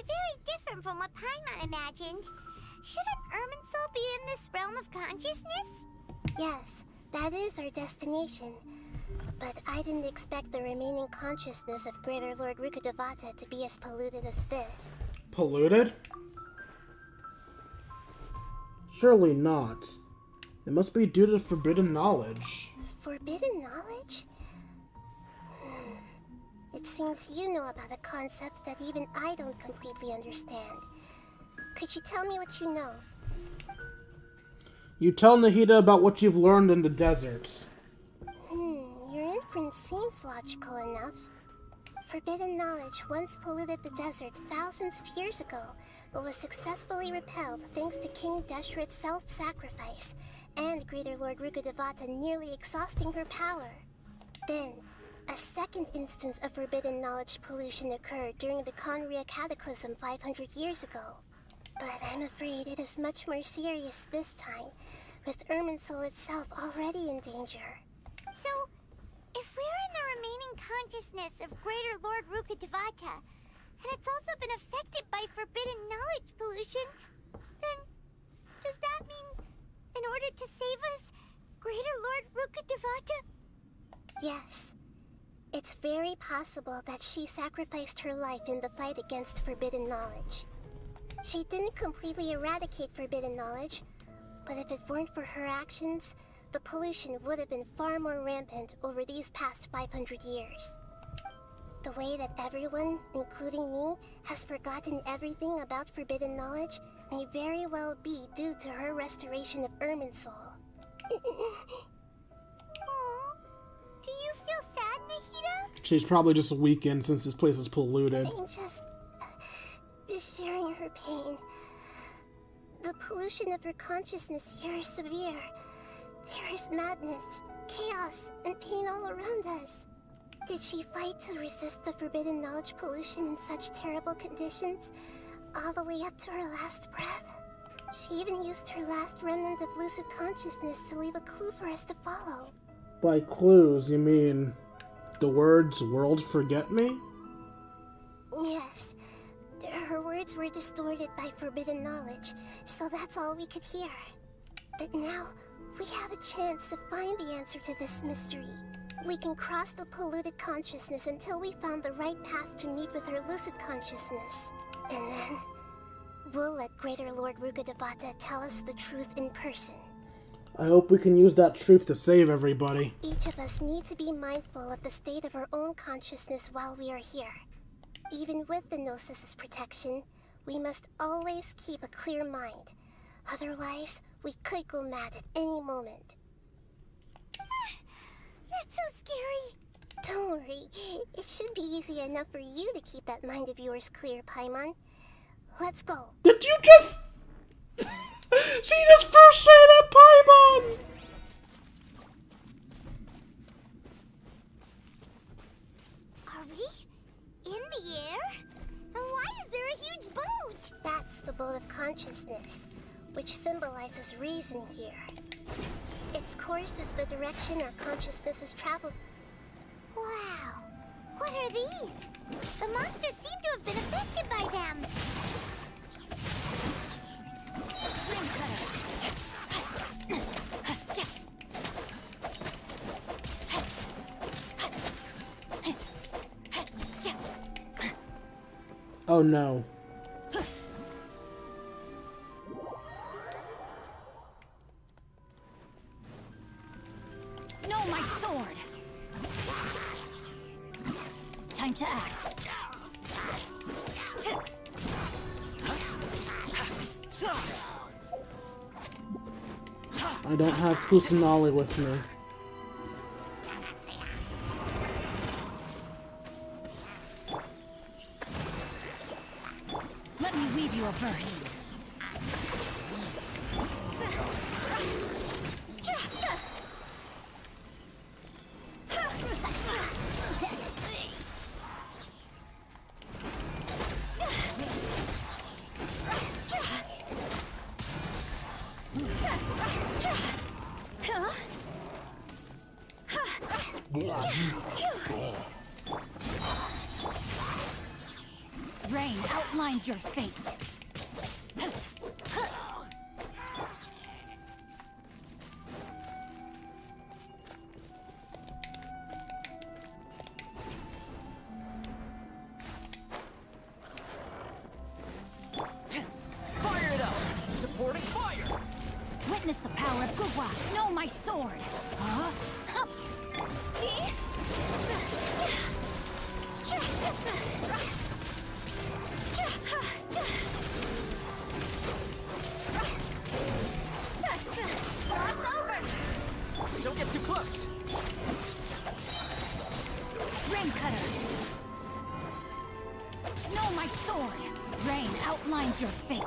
very different from what Paimon imagined. Shouldn't irminsul be in this realm of consciousness? Yes, that is our destination. But I didn't expect the remaining consciousness of Greater Lord Rukkhadevata to be as polluted as this. Polluted? Surely not. It must be due to forbidden knowledge. Forbidden knowledge? It seems you know about a concept that even I don't completely understand. Could you tell me what you know? You tell Nahida about what you've learned in the desert. Your inference seems logical enough. Forbidden knowledge once polluted the desert thousands of years ago, but was successfully repelled thanks to King Deshret's self-sacrifice, and Greater Lord Rukkhadevata nearly exhausting her power. Then, a second instance of forbidden knowledge pollution occurred during the khaenri'ah cataclysm 500 years ago. But I'm afraid it is much more serious this time, with irminsul itself already in danger. So, if we're in the remaining consciousness of Greater Lord Rukkhadevata, and it's also been affected by forbidden knowledge pollution, then does that mean, in order to save us, Greater Lord Rukkhadevata? Yes. It's very possible that she sacrificed her life in the fight against forbidden knowledge. She didn't completely eradicate forbidden knowledge, but if it weren't for her actions, the pollution would have been far more rampant over these past 500 years. The way that everyone, including me, has forgotten everything about forbidden knowledge may very well be due to her restoration of irminsul. Do you feel sad, Nahida? She's probably just weakened since this place is polluted. I'm just sharing her pain. The pollution of her consciousness here is severe. There is madness, chaos, and pain all around us. Did she fight to resist the forbidden knowledge pollution in such terrible conditions, all the way up to her last breath? She even used her last remnant of lucid consciousness to leave a clue for us to follow. By clues, you mean the words "world forget me"? Yes. Her words were distorted by forbidden knowledge, so that's all we could hear. But now, we have a chance to find the answer to this mystery. We can cross the polluted consciousness until we found the right path to meet with her lucid consciousness. And then, we'll let Greater Lord Rukkhadevata tell us the truth in person. I hope we can use that truth to save everybody. Each of us need to be mindful of the state of our own consciousness while we are here. Even with the Gnosis' protection, we must always keep a clear mind. Otherwise, we could go mad at any moment. That's so scary. Don't worry. It should be easy enough for you to keep that mind of yours clear, Paimon. Let's go. Did you just... She just first said that, Paimon! Are we in the air? And why is there a huge boat? That's the boat of consciousness, which symbolizes reason here. Its course is the direction our consciousness has traveled. Wow. What are these? The monsters seem to have been affected by them. Oh no. No, my sword! Time to act. I don't have Kusanali with me. Let me weave you a verse. Rain outlines your fate. Fire it up! Supporting fire! Witness the power of Gugwa. Know my sword. Huh? Hup. Don't get too close! Rain cutter. Know my sword. Rain outlines your fate.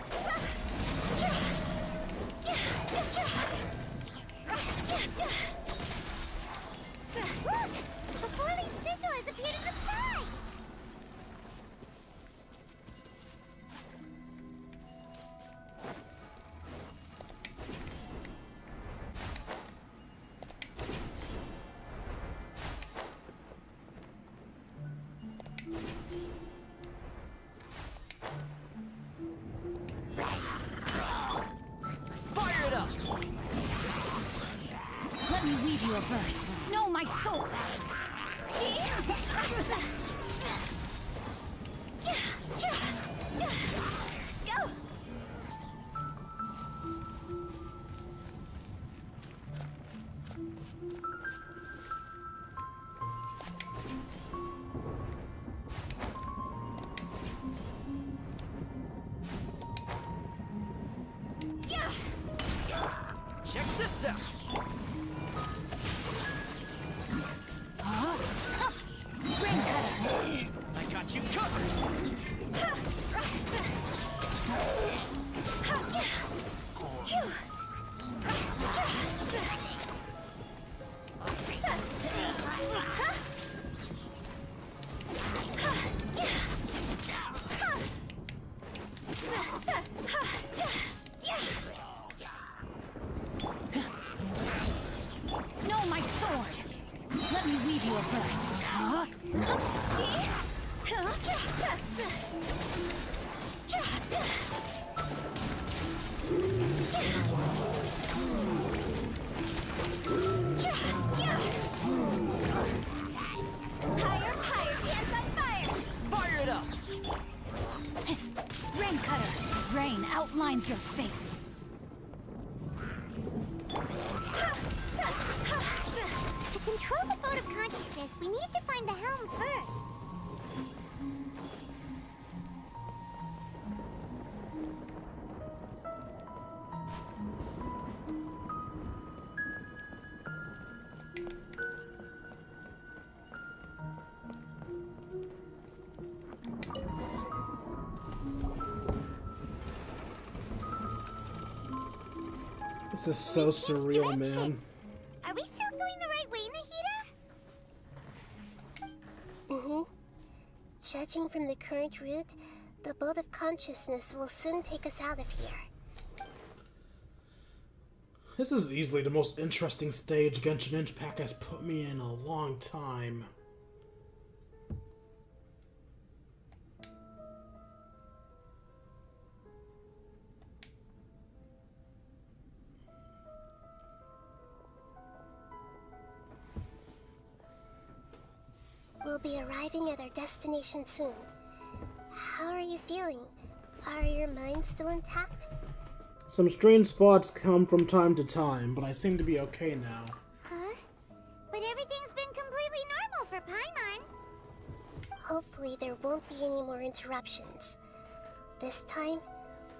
Look! The four-leaf sigil has appeared in the sky! Fire it up! Let me weave you a verse. Know my sword. Check this out! Rain cutter. I got you covered! Know my sword. Let me weave you a verse. Huh? Fire it up! Rain cutter. Rain outlines your fate. To control the boat of consciousness, we need to find the helm first. This is so surreal, man. Are we still going the right way, Nahida? Judging from the current route, the boat of consciousness will soon take us out of here. This is easily the most interesting stage Genshin Impact has put me in a long time. We'll be arriving at our destination soon. How are you feeling? Are your minds still intact? Some strange thoughts come from time to time, but I seem to be okay now. Huh? But everything's been completely normal for Paimon. Hopefully there won't be any more interruptions. This time,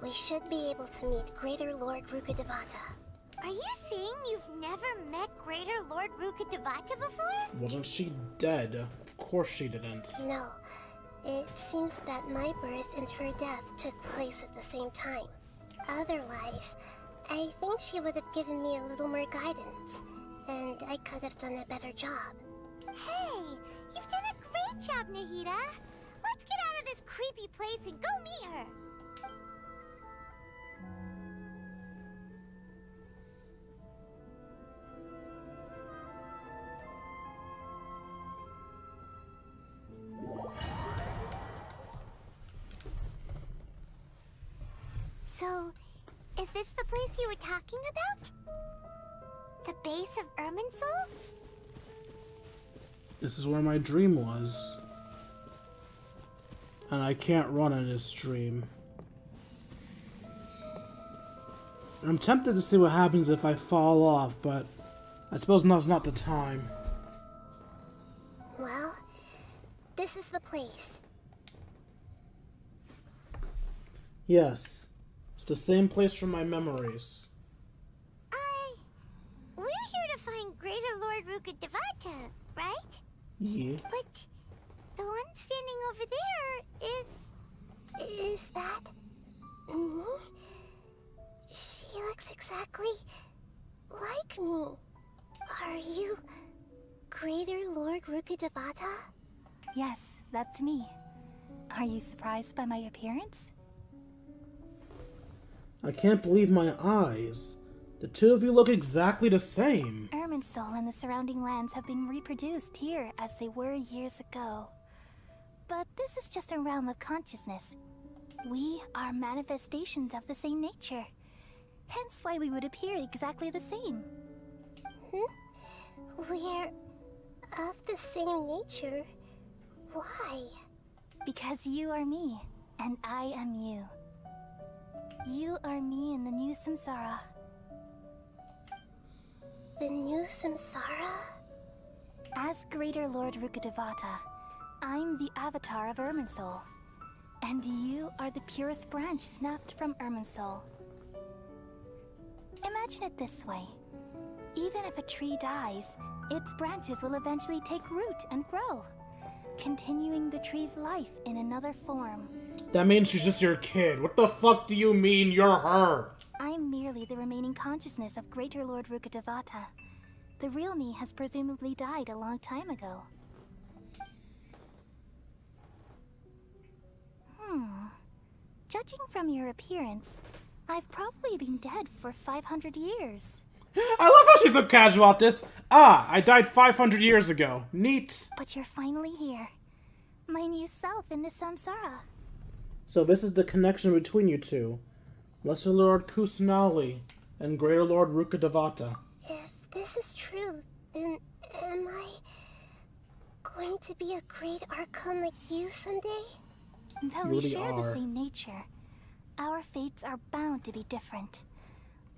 we should be able to meet Greater Lord Rukkhadevata. Are you saying you've never met Greater Lord Rukkhadevata before? Wasn't she dead? Of course she didn't. No, it seems that my birth and her death took place at the same time. Otherwise, I think she would have given me a little more guidance, and I could have done a better job. Hey, you've done a great job, Nahida. Let's get out of this creepy place and go meet her. talking about? The base of Irminsul? This is where my dream was. And I can't run in this dream. I'm tempted to see what happens if I fall off, but I suppose now's not the time. Well, this is the place. Yes. It's the same place from my memories. We're here to find Greater Lord Ruka Devata, right? Yeah. But the one standing over there is... Is that me? She looks exactly like me. Are you Greater Lord Ruka Devata? Yes, that's me. Are you surprised by my appearance? I can't believe my eyes. The two of you look exactly the same. Irminsul and the surrounding lands have been reproduced here as they were years ago. But this is just a realm of consciousness. We are manifestations of the same nature. Hence why we would appear exactly the same. We're of the same nature. Why? Because you are me, and I am you. You are me in the new samsara. The new samsara? As Greater Lord Ruka Devata, I'm the avatar of Irminsul. And you are the purest branch snapped from Irminsul. Imagine it this way. Even if a tree dies, its branches will eventually take root and grow, continuing the tree's life in another form. That means she's just your kid. What the fuck do you mean you're her? I'm merely the remaining consciousness of Greater Lord Ruka Devata. The real me has presumably died a long time ago. Judging from your appearance, I've probably been dead for 500 years. I love how she's so casual at this. Ah, I died 500 years ago. Neat. But you're finally here. My new self in the samsara. So this is the connection between you two. Lesser Lord Kusanali and Greater Lord Ruka Devata. If this is true, then am I going to be a great Archon like you someday? Though You we really share are. the same nature, our fates are bound to be different.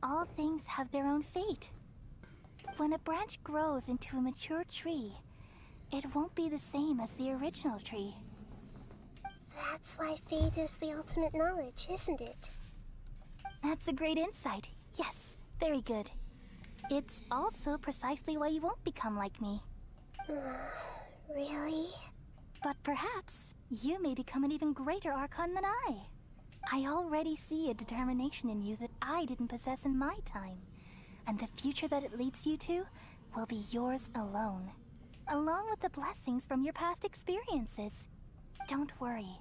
All things have their own fate. When a branch grows into a mature tree, it won't be the same as the original tree. That's why fate is the ultimate knowledge, isn't it? That's a great insight. Yes, very good. It's also precisely why you won't become like me. Really? But perhaps you may become an even greater Archon than I. I already see a determination in you that I didn't possess in my time. And the future that it leads you to will be yours alone, along with the blessings from your past experiences. Don't worry.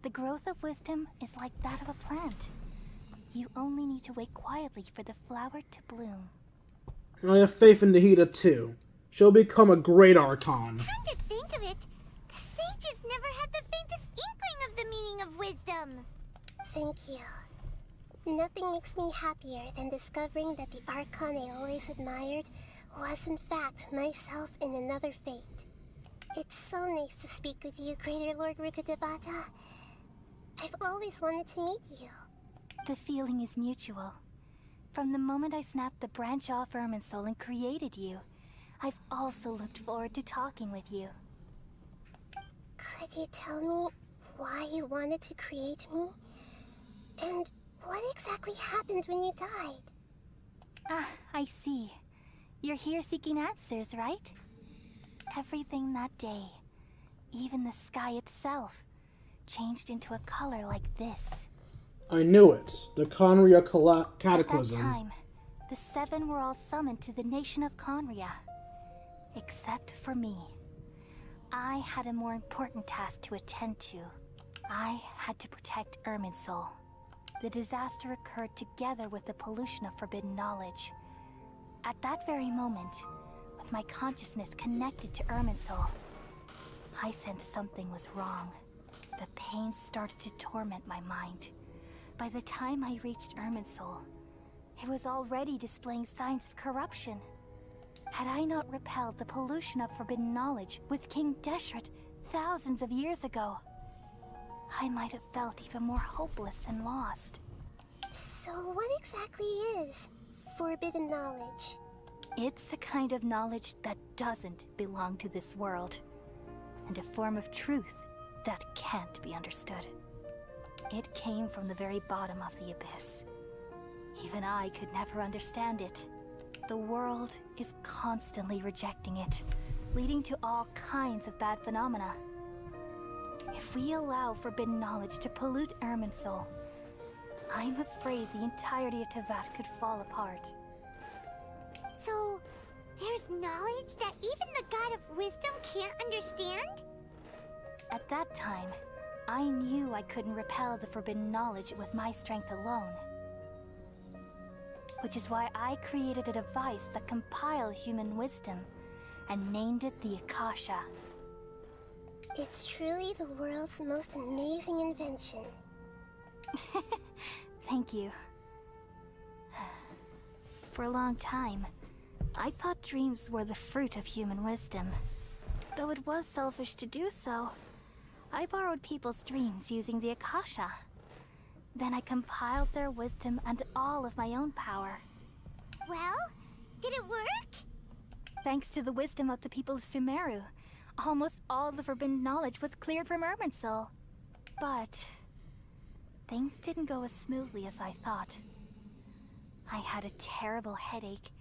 The growth of wisdom is like that of a plant. You only need to wait quietly for the flower to bloom. I have faith in Nahida too. She'll become a great Archon. Come to think of it, the sages never had the faintest inkling of the meaning of wisdom. Thank you. Nothing makes me happier than discovering that the Archon I always admired was in fact myself in another fate. It's so nice to speak with you, Greater Lord Ruka Devata. I've always wanted to meet you. The feeling is mutual. From the moment I snapped the branch off Irminsul and created you, I've also looked forward to talking with you. Could you tell me why you wanted to create me? And what exactly happened when you died? Ah, I see. You're here seeking answers, right? Everything that day, even the sky itself, changed into a color like this. I knew it. The khaenri'ah At that cataclysm. time, the seven were all summoned to the nation of khaenri'ah. Except for me. I had a more important task to attend to. I had to protect Irminsul. The disaster occurred together with the pollution of forbidden knowledge. At that very moment, with my consciousness connected to Irminsul, I sensed something was wrong. The pain started to torment my mind. By the time I reached Irminsul, It was already displaying signs of corruption. Had I not repelled the pollution of forbidden knowledge with King Deshret thousands of years ago, I might have felt even more hopeless and lost. So what exactly is forbidden knowledge? It's a kind of knowledge that doesn't belong to this world, and a form of truth that can't be understood. It came from the very bottom of the abyss. Even I could never understand it. The world is constantly rejecting it, leading to all kinds of bad phenomena. If we allow forbidden knowledge to pollute Irminsul, I'm afraid the entirety of Teyvat could fall apart. So, there's knowledge that even the God of Wisdom can't understand? At that time, I knew I couldn't repel the forbidden knowledge with my strength alone. Which is why I created a device that compiled human wisdom and named it the Akasha. It's truly the world's most amazing invention. Thank you. For a long time, I thought dreams were the fruit of human wisdom. Though it was selfish to do so, I borrowed people's dreams using the Akasha. Then I compiled their wisdom and all of my own power. Well, did it work? Thanks to the wisdom of the people of Sumeru, almost all the forbidden knowledge was cleared from Irminsul. But things didn't go as smoothly as I thought. I had a terrible headache,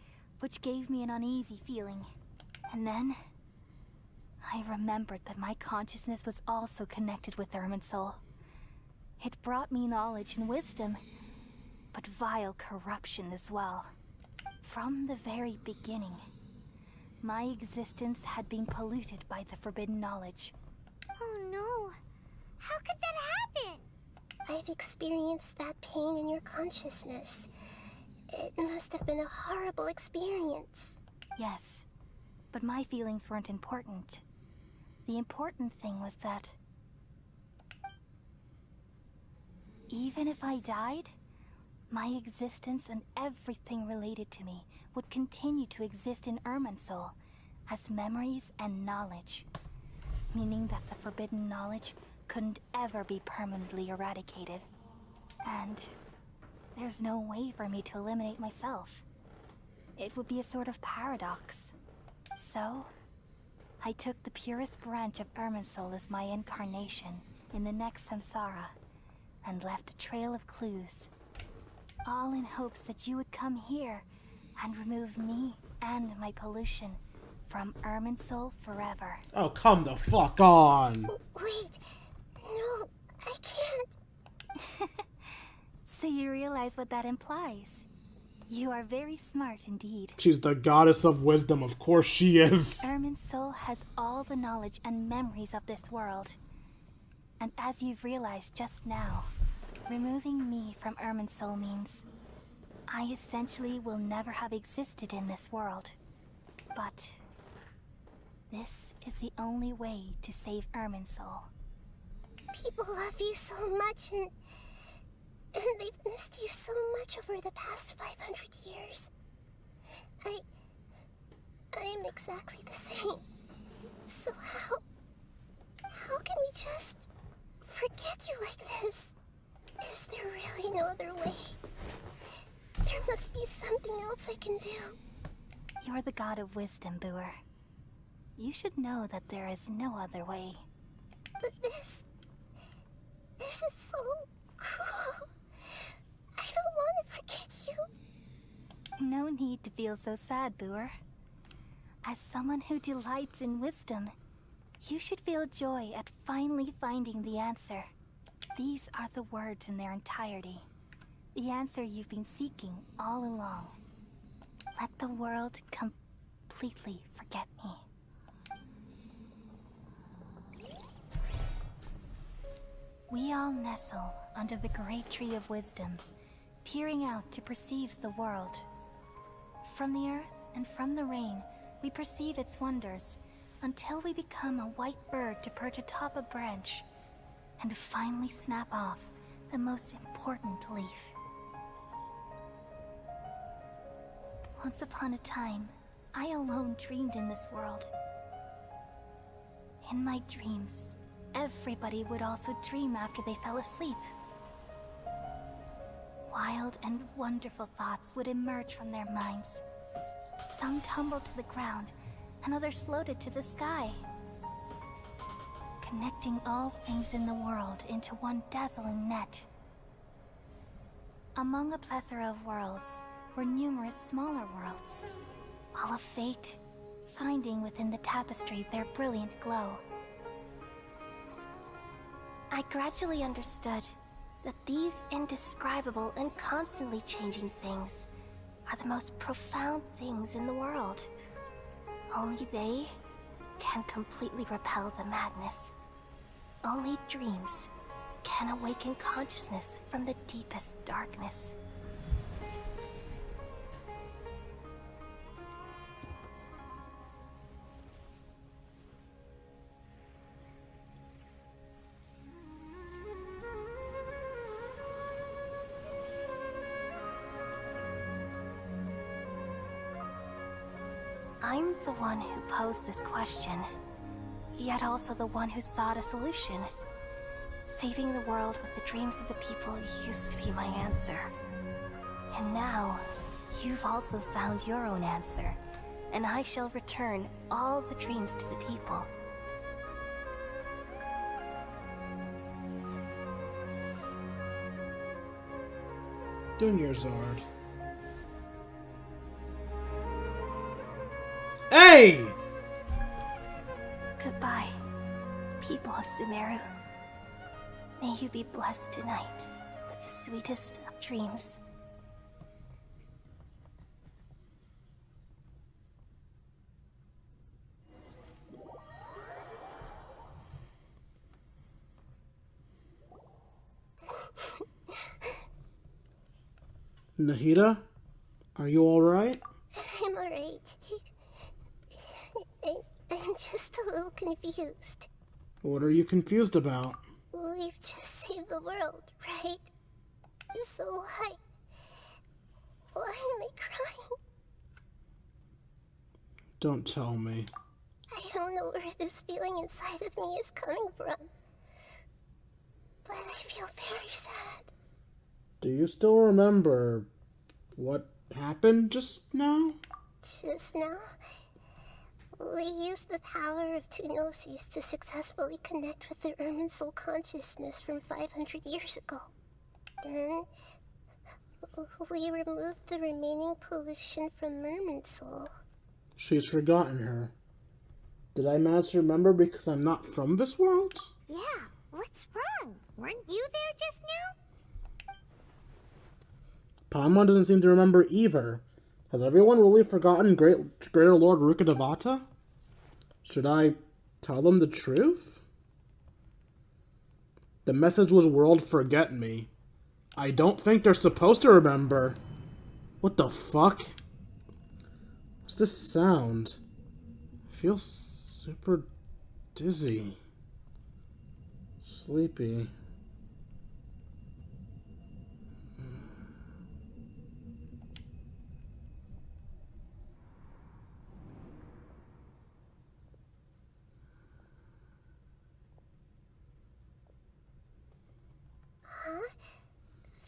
which gave me an uneasy feeling. And then I remembered that my consciousness was also connected with Irminsul. It brought me knowledge and wisdom, but vile corruption as well. From the very beginning, my existence had been polluted by the forbidden knowledge. Oh no. How could that happen? I've experienced that pain in your consciousness. It must have been a horrible experience. Yes, but my feelings weren't important. The important thing was that even if I died, my existence and everything related to me would continue to exist in Irminsul as memories and knowledge, meaning that the forbidden knowledge couldn't ever be permanently eradicated. And there's no way for me to eliminate myself. It would be a sort of paradox. So, I took the purest branch of Irminsul as my incarnation in the next samsara, and left a trail of clues, all in hopes that you would come here and remove me and my pollution from Irminsul forever. Oh, come the fuck on! Wait, no, I can't. So you realize what that implies? You are very smart indeed. She's the goddess of wisdom, of course she is. Irminsul has all the knowledge and memories of this world. And as you've realized just now, removing me from Irminsul means I essentially will never have existed in this world. But this is the only way to save Irminsul. People love you so much, and they've missed you so much over the past 500 years. I am exactly the same. So how can we just forget you like this? Is there really no other way? There must be something else I can do. You're the god of wisdom, Buer. You should know that there is no other way. But this is so cruel. I don't want to forget you. No need to feel so sad, Buer. As someone who delights in wisdom, you should feel joy at finally finding the answer. These are the words in their entirety. The answer you've been seeking all along. Let the world completely forget me. We all nestle under the great tree of wisdom, peering out to perceive the world. From the earth and from the rain, we perceive its wonders, until we become a white bird to perch atop a branch, and finally snap off the most important leaf. Once upon a time, I alone dreamed in this world. In my dreams, everybody would also dream after they fell asleep. Wild and wonderful thoughts would emerge from their minds. Some tumbled to the ground, and others floated to the sky, connecting all things in the world into one dazzling net. Among a plethora of worlds were numerous smaller worlds, all of fate, finding within the tapestry their brilliant glow. I gradually understood that these indescribable and constantly changing things are the most profound things in the world. Only they can completely repel the madness. Only dreams can awaken consciousness from the deepest darkness. I'm the one who posed this question, yet also the one who sought a solution. Saving the world with the dreams of the people used to be my answer. And now, you've also found your own answer, and I shall return all the dreams to the people. Dunyazard. Hey! Goodbye, people of Sumeru. May you be blessed tonight with the sweetest of dreams. Nahida? Are you alright? I'm alright. I'm just a little confused. What are you confused about? We've just saved the world, right? So why am I crying? Don't tell me. I don't know where this feeling inside of me is coming from, but I feel very sad. Do you still remember what happened just now? Just now, we used the power of two gnosis to successfully connect with the irminsul consciousness from 500 years ago. Then, we removed the remaining pollution from irminsul. She's forgotten her. Did I manage to remember because I'm not from this world? Yeah, what's wrong? Weren't you there just now? Paimon doesn't seem to remember either. Has everyone really forgotten Greater Lord Rukkhadevata? Should I tell them the truth? The message was world forget me. I don't think they're supposed to remember. What the fuck? What's this sound? I feel super dizzy. Sleepy.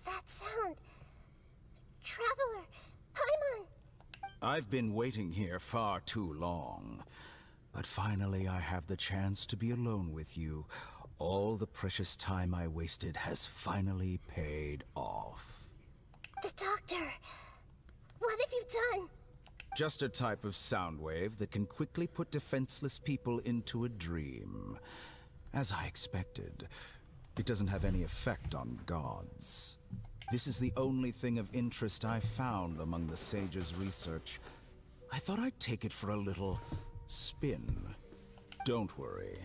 That sound. Traveler, Paimon. I've been waiting here far too long. But finally I have the chance to be alone with you. All the precious time I wasted has finally paid off. The doctor. What have you done? Just a type of sound wave that can quickly put defenseless people into a dream. As I expected, it doesn't have any effect on gods. This is the only thing of interest I found among the sage's research. I thought I'd take it for a little spin. Don't worry.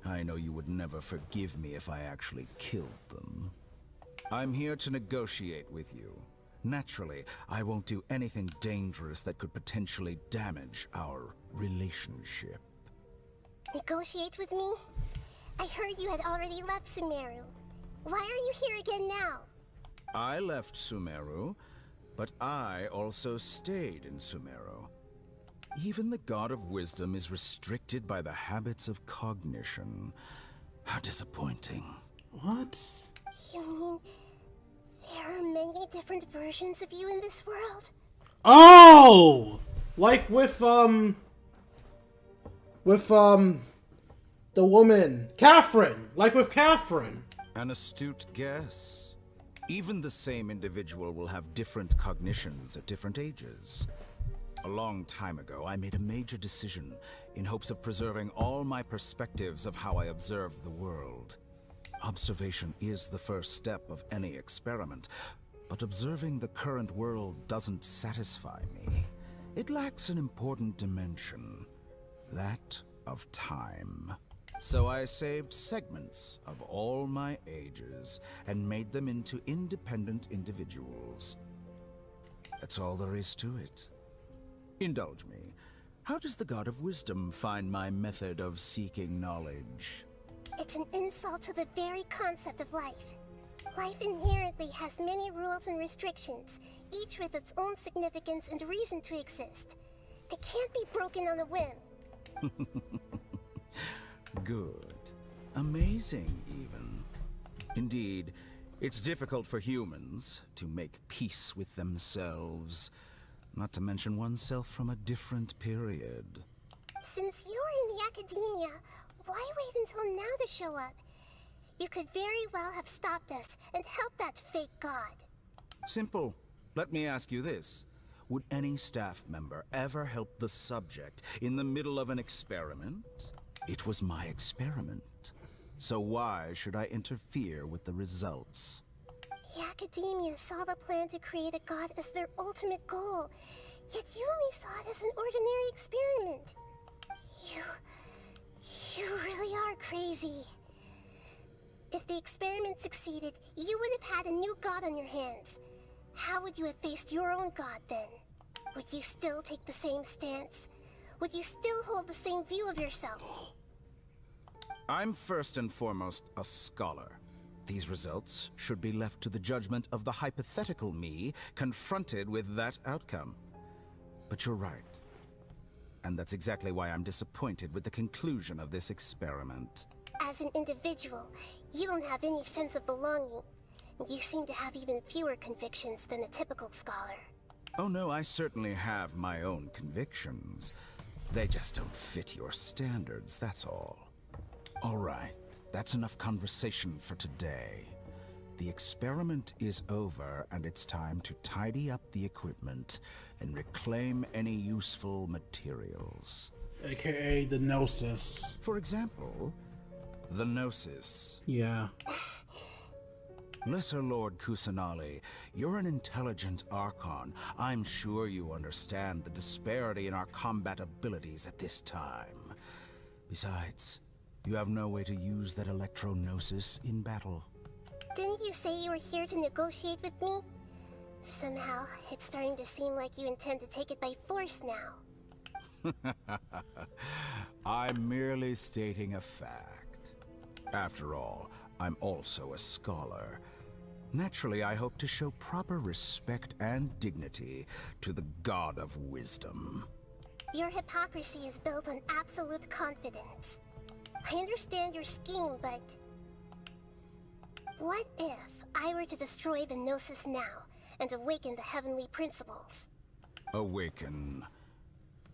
I know you would never forgive me if I actually killed them. I'm here to negotiate with you. Naturally, I won't do anything dangerous that could potentially damage our relationship. Negotiate with me? I heard you had already left Sumeru. Why are you here again now? I left Sumeru But I also stayed in Sumeru. Even the God of Wisdom is restricted by the habits of cognition. How disappointing. What? You mean there are many different versions of you in this world? Oh! Like with the woman, Catherine. Like with Catherine. An astute guess. Even the same individual will have different cognitions at different ages. A long time ago, I made a major decision in hopes of preserving all my perspectives of how I observed the world. Observation is the first step of any experiment, but observing the current world doesn't satisfy me. It lacks an important dimension, that of time. So I saved segments of all my ages and made them into independent individuals. That's all there is to it. Indulge me. How does the God of Wisdom find my method of seeking knowledge? It's an insult to the very concept of life. Life inherently has many rules and restrictions, each with its own significance and reason to exist. They can't be broken on a whim. Good. Amazing, even. Indeed, it's difficult for humans to make peace with themselves, not to mention oneself from a different period. Since you're in the academia, why wait until now to show up? You could very well have stopped us and helped that fake god. Simple. Let me ask you this. Would any staff member ever help the subject in the middle of an experiment? It was my experiment. So why should I interfere with the results? The academia saw the plan to create a god as their ultimate goal, yet you only saw it as an ordinary experiment. You really are crazy. If the experiment succeeded, you would have had a new god on your hands. How would you have faced your own god then? Would you still take the same stance? Would you still hold the same view of yourself? I'm first and foremost a scholar. These results should be left to the judgment of the hypothetical me confronted with that outcome. But you're right. And that's exactly why I'm disappointed with the conclusion of this experiment. As an individual, you don't have any sense of belonging. You seem to have even fewer convictions than a typical scholar. Oh no, I certainly have my own convictions. They just don't fit your standards, that's all. All right, that's enough conversation for today. The experiment is over, and it's time to tidy up the equipment and reclaim any useful materials. AKA the Gnosis. For example, the Gnosis. Yeah. Lesser Lord Kusanali, you're an intelligent Archon. I'm sure you understand the disparity in our combat abilities at this time. Besides, you have no way to use that Electro-Gnosis in battle. Didn't you say you were here to negotiate with me? Somehow, it's starting to seem like you intend to take it by force now. I'm merely stating a fact. After all, I'm also a scholar. Naturally, I hope to show proper respect and dignity to the God of Wisdom. Your hypocrisy is built on absolute confidence. I understand your scheme, but... what if I were to destroy the Gnosis now and awaken the heavenly principles? Awaken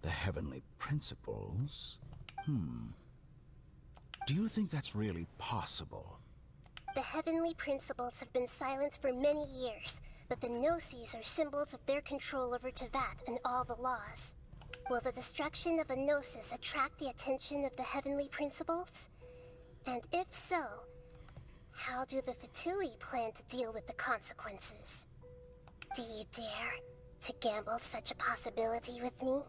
the heavenly principles? Do you think that's really possible? The heavenly principles have been silent for many years, but the Gnosis are symbols of their control over Teyvat and all the laws. Will the destruction of a Gnosis attract the attention of the heavenly principles? And if so, how do the Fatui plan to deal with the consequences? Do you dare to gamble such a possibility with me?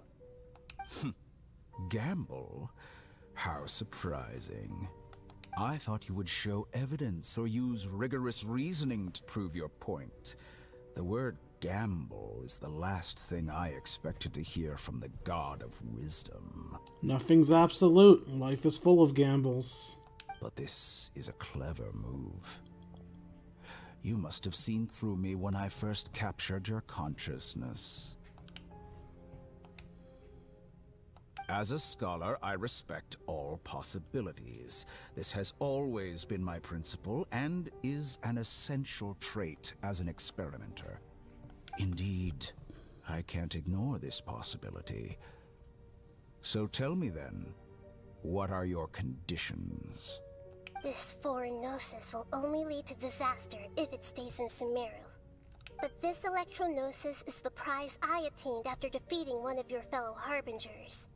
Gamble? How surprising. I thought you would show evidence or use rigorous reasoning to prove your point. The word gamble is the last thing I expected to hear from the God of Wisdom. Nothing's absolute. Life is full of gambles. But this is a clever move. You must have seen through me when I first captured your consciousness. As a scholar, I respect all possibilities. This has always been my principle and is an essential trait as an experimenter. Indeed, I can't ignore this possibility. So tell me then, what are your conditions? This foreign gnosis will only lead to disaster if it stays in Sumeru. But this electro-gnosis is the prize I attained after defeating one of your fellow harbingers.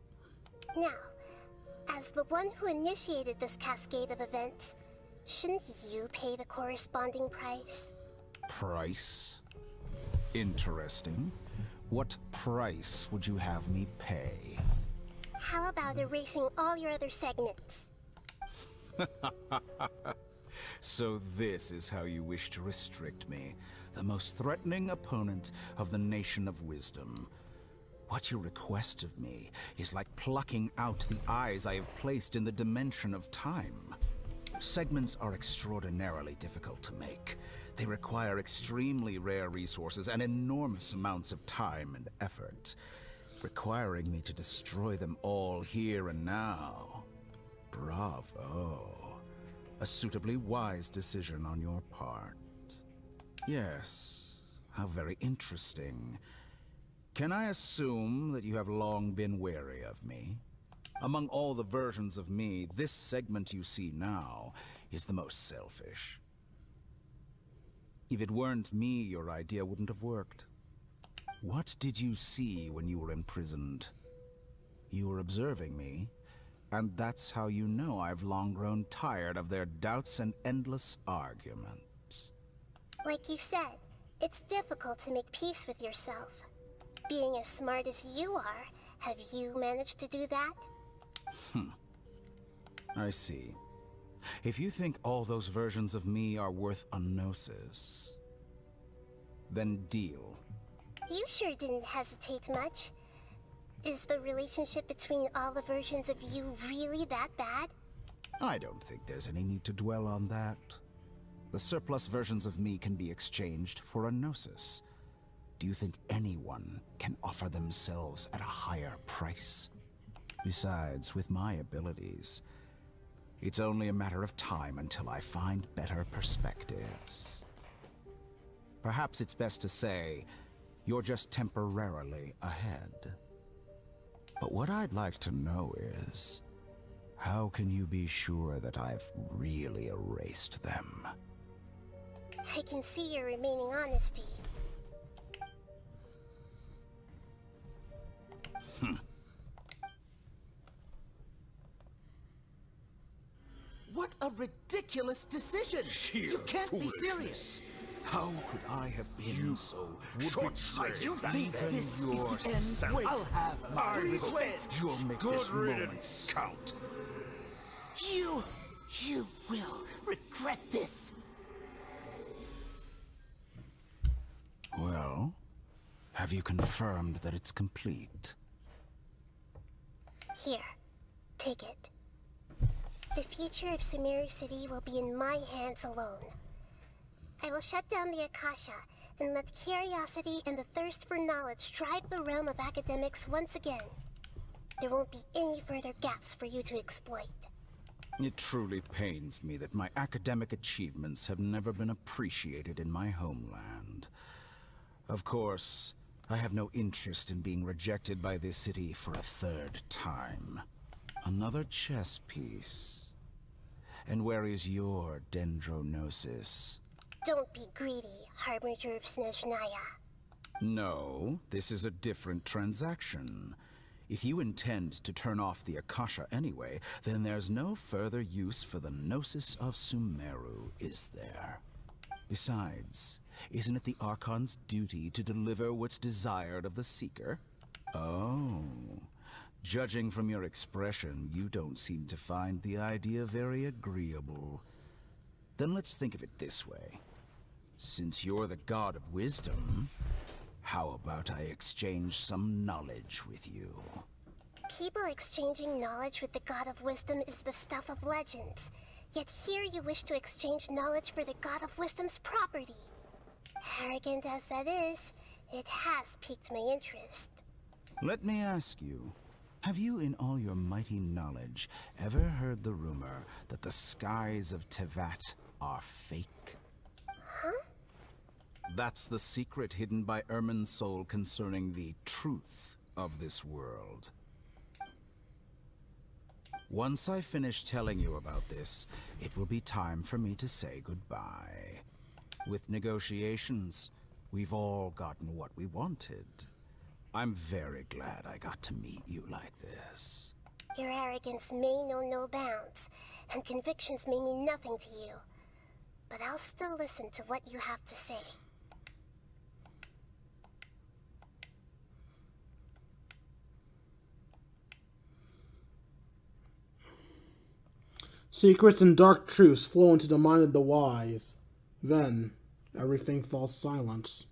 Now, as the one who initiated this cascade of events, shouldn't you pay the corresponding price? Price? Interesting. What price would you have me pay? How about erasing all your other segments? So this is how you wish to restrict me, the most threatening opponent of the Nation of Wisdom. What you request of me is like plucking out the eyes I have placed in the dimension of time. Segments are extraordinarily difficult to make. They require extremely rare resources and enormous amounts of time and effort, requiring me to destroy them all here and now. Bravo. A suitably wise decision on your part. Yes, how very interesting. Can I assume that you have long been wary of me? Among all the versions of me, this segment you see now is the most selfish. If it weren't me, your idea wouldn't have worked. What did you see when you were imprisoned? You were observing me, and that's how you know I've long grown tired of their doubts and endless arguments. Like you said, it's difficult to make peace with yourself. Being as smart as you are, have you managed to do that? I see. If you think all those versions of me are worth a gnosis, then deal. You sure didn't hesitate much. Is the relationship between all the versions of you really that bad? I don't think there's any need to dwell on that. The surplus versions of me can be exchanged for a gnosis. Do you think anyone can offer themselves at a higher price? Besides, with my abilities, it's only a matter of time until I find better perspectives. Perhaps it's best to say, you're just temporarily ahead. But what I'd like to know is, how can you be sure that I've really erased them? I can see your remaining honesty. What a ridiculous decision! You can't be serious! How could I have been so short-sighted? You think this is the end? I'll have my revenge! You'll make this moment count. You will regret this! Well, have you confirmed that it's complete? Here, take it. The future of Sumeru City will be in my hands alone. I will shut down the Akasha and let curiosity and the thirst for knowledge drive the realm of academics once again. There won't be any further gaps for you to exploit. It truly pains me that my academic achievements have never been appreciated in my homeland. Of course, I have no interest in being rejected by this city for a third time. Another chess piece. And where is your dendrognosis? Don't be greedy, Harbinger of Snezhnaya. No, this is a different transaction. If you intend to turn off the Akasha anyway, then there's no further use for the Gnosis of Sumeru, is there? Besides, isn't it the Archon's duty to deliver what's desired of the Seeker? Oh, judging from your expression, you don't seem to find the idea very agreeable. Then let's think of it this way. Since you're the God of Wisdom, how about I exchange some knowledge with you? People exchanging knowledge with the God of Wisdom is the stuff of legends. Yet here you wish to exchange knowledge for the God of Wisdom's property. Arrogant as that is, it has piqued my interest. Let me ask you, have you in all your mighty knowledge ever heard the rumor that the skies of Tevat are fake? Huh? That's the secret hidden by Irminsul concerning the truth of this world. Once I finish telling you about this, it will be time for me to say goodbye. With negotiations, we've all gotten what we wanted. I'm very glad I got to meet you like this. Your arrogance may know no bounds, and convictions may mean nothing to you. But I'll still listen to what you have to say. Secrets and dark truths flow into the mind of the wise. Then, everything falls silent.